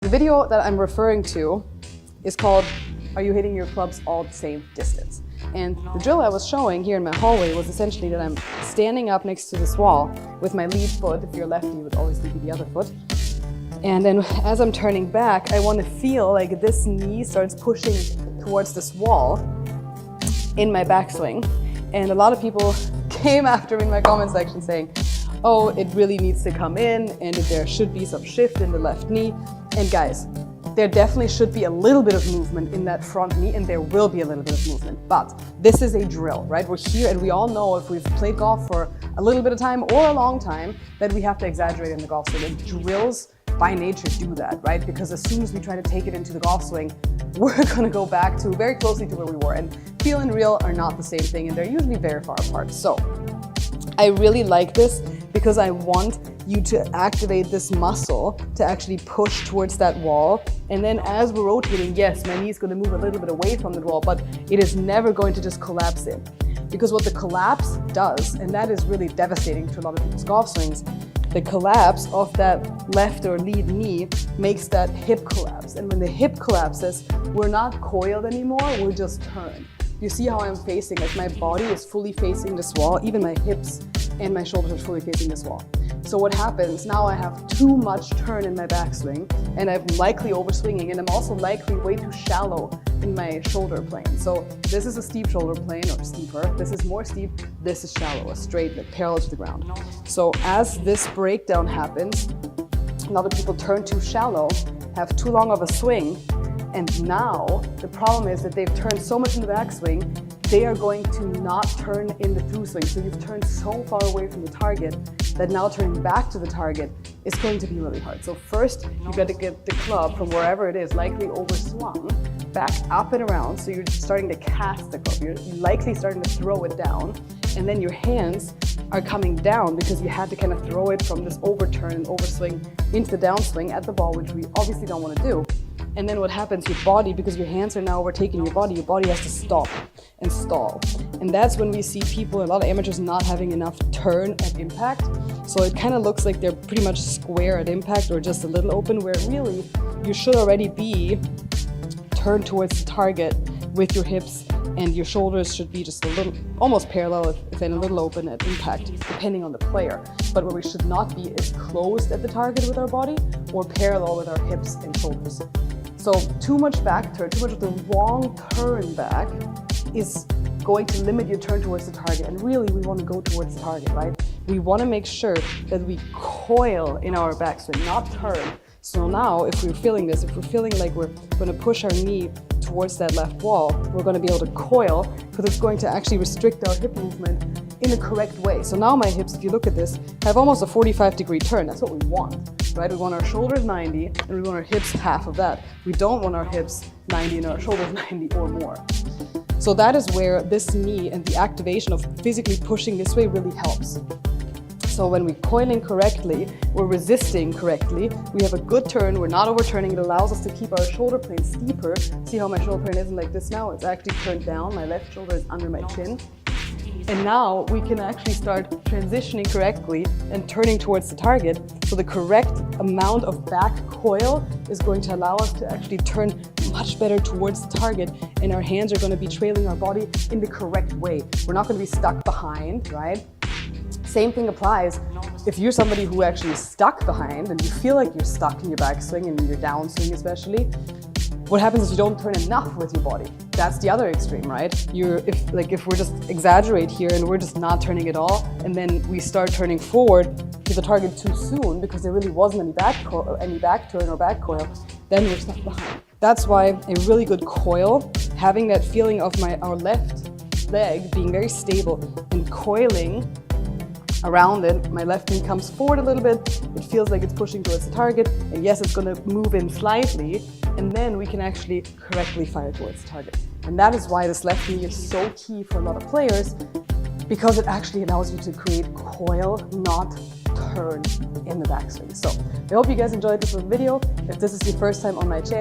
The video that I'm referring to is called, Are You Hitting Your Clubs All the Same Distance? And the drill I was showing here in my hallway was essentially that I'm standing up next to this wall with my lead foot. If you're lefty, it would always be the other foot. And then as I'm turning back, I want to feel like this knee starts pushing towards this wall in my backswing. And a lot of people came after me in my comment section saying, oh, it really needs to come in and there should be some shift in the left knee. And guys, there definitely should be a little bit of movement in that front knee, and there will be a little bit of movement. But this is a drill, right? We're here and we all know, if we've played golf for a little bit of time or a long time, that we have to exaggerate in the golf swing. And drills by nature do that, right? Because as soon as we try to take it into the golf swing, we're gonna go back to very closely to where we were. And feel and real are not the same thing, and they're usually very far apart. So I really like this because I want you to activate this muscle to actually push towards that wall. And then as we're rotating, yes, my knee is going to move a little bit away from the wall, but it is never going to just collapse in. Because what the collapse does, and that is really devastating to a lot of people's golf swings, the collapse of that left or lead knee makes that hip collapse. And when the hip collapses, we're not coiled anymore, we're just turned. You see how I'm facing, like my body is fully facing this wall, even my hips and my shoulders are fully facing this wall. So what happens, now I have too much turn in my backswing, and I'm likely overswinging, and I'm also likely way too shallow in my shoulder plane. So this is a steep shoulder plane, or steeper. This is more steep, this is shallow, a straight, like parallel to the ground. So as this breakdown happens, a lot of people turn too shallow, have too long of a swing, and now the problem is that they've turned so much in the backswing, they are going to not turn in the through swing. So you've turned so far away from the target that now turning back to the target is going to be really hard. So first, you've got to get the club from wherever it is, likely overswung, back up and around. So you're starting to cast the club. You're likely starting to throw it down. And then your hands are coming down because you had to kind of throw it from this overturn and overswing into the downswing at the ball, which we obviously don't want to do. And then what happens, your body, because your hands are now overtaking your body has to stop and stall. And that's when we see people, a lot of amateurs, not having enough turn at impact. So it kind of looks like they're pretty much square at impact or just a little open, where really you should already be turned towards the target with your hips, and your shoulders should be just a little, almost parallel, if then a little open at impact, depending on the player. But where we should not be is closed at the target with our body or parallel with our hips and shoulders. So too much back turn, too much of the wrong turn back is going to limit your turn towards the target. And really, we want to go towards the target, right? We want to make sure that we coil in our backswing, not turn. So now, if we're feeling this, if we're feeling like we're going to push our knee towards that left wall, we're going to be able to coil, because it's going to actually restrict our hip movement in the correct way. So now my hips, if you look at this, have almost a 45-degree turn. That's what we want, right? We want our shoulders 90 and we want our hips half of that. We don't want our hips 90 and our shoulders 90 or more. So that is where this knee and the activation of physically pushing this way really helps. So when we're coiling correctly, we're resisting correctly, we have a good turn, we're not overturning, it allows us to keep our shoulder plane steeper. See how my shoulder plane isn't like this now? It's actually turned down, my left shoulder is under my chin. And now we can actually start transitioning correctly and turning towards the target. So the correct amount of back coil is going to allow us to actually turn much better towards the target, and our hands are going to be trailing our body in the correct way. We're not going to be stuck behind, right? Same thing applies if you're somebody who actually is stuck behind and you feel like you're stuck in your backswing and in your downswing especially. What happens is you don't turn enough with your body. That's the other extreme, right? If we're just exaggerate here and we're just not turning at all, and then we start turning forward to the target too soon because there really wasn't any back turn or back coil, then we're stuck behind. That's why a really good coil, having that feeling of our left leg being very stable and coiling around it, my left knee comes forward a little bit, it feels like it's pushing towards the target, and yes, it's going to move in slightly, and then we can actually correctly fire towards the target. And that is why this left knee is so key for a lot of players, because it actually allows you to create coil, not turn in the backswing. So I hope you guys enjoyed this video. If this is your first time on my channel,